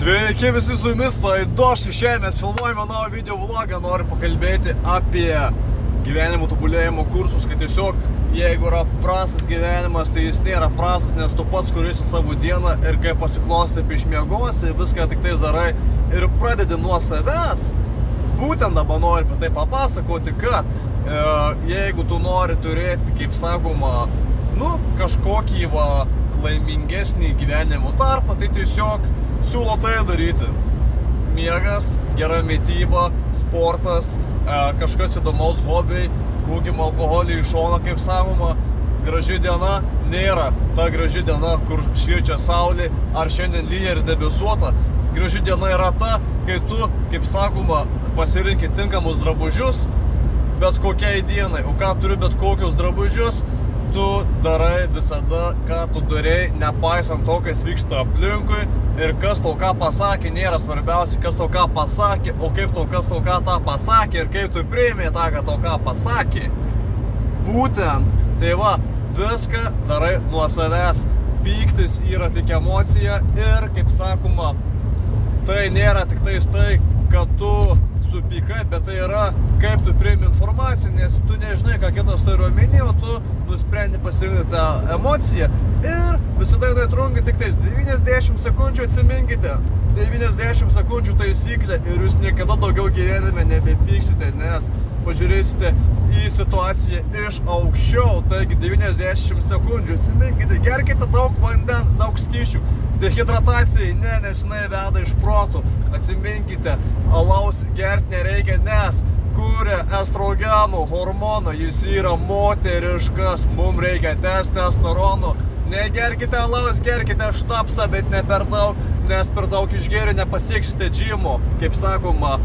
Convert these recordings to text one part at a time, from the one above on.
Sveiki visi, su jumis Aidoš. Šiandien mes filmuojame naują video vlogą. Noriu pakalbėti apie gyvenimo tobulėjimo kursus, kad tiesiog jeigu yra prastas gyvenimas, tai jis nėra prastas, nes tu pats kurisi savo dieną ir kai pasiklosti išmiegosi, viską tik tais darai ir pradedi nuo savęs. Būtent dabar noriu apie tai papasakoti, kad jeigu tu nori turėti, kaip sakoma, kažkokį laimingesnį gyvenimo tarpą, tai tiesiog siūlo tai daryti. Miegas, gera mityba, sportas, kažkas įdomaus hobiai, būkim alkoholį į šoną, kaip sakoma. Graži diena nėra ta graži diena, kur šviečia saulė, ar šiandien lyja ir debesuota. Graži diena yra ta, kai tu, kaip sakoma, pasirinki tinkamus drabužius bet kokiai dienai. O ką turiu bet kokius drabužius, tu darai visada, ką tu darei, nepaisant to, kas vyksta aplinkui ir kas tau ką pasakė, nėra svarbiausia, kas tau ką pasakė, o kaip tau kas tau ką tą pasakė ir kaip tu priėmė tą, ką tau ką pasakė. Būtent, tai va, viską darai nuo savęs. Pyktis yra tik emocija ir, kaip sakoma, tai nėra tik tais tai, kad tu supykai, bet tai yra, kaip tu priimi informaciją, nes tu nežinai, ką kitas turi omeny, o tu nusprendi pasirinkti tą emociją ir visada jinai trunka tik tais 90 sekundžių, atsiminkite, 90 sekundžių taisyklė ir jūs niekada daugiau gyvenime nebepyksite, nes pažiūrėsite į situaciją iš aukščiau, taigi 90 sekundžių, atsiminkite, gerkite daug vandens, daug skysčių, dehidratacijai, nes jinai veda iš protų, atsiminkite, alaus gerti nereikia, nes kuria estrogenų hormoną, jis yra moteriškas, mums reikia testosterono. Negerkite alaus, gerkite štapsą, bet ne per daug, nes per daug išgėrę nepasieksite džimo, kaip sakoma,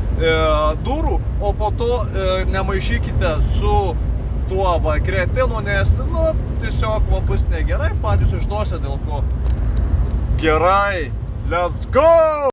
durų, o po to nemaišykite su tuo kretinu, nes, tiesiog bus negerai, patys išduosite dėl ko. Gerai, let's go!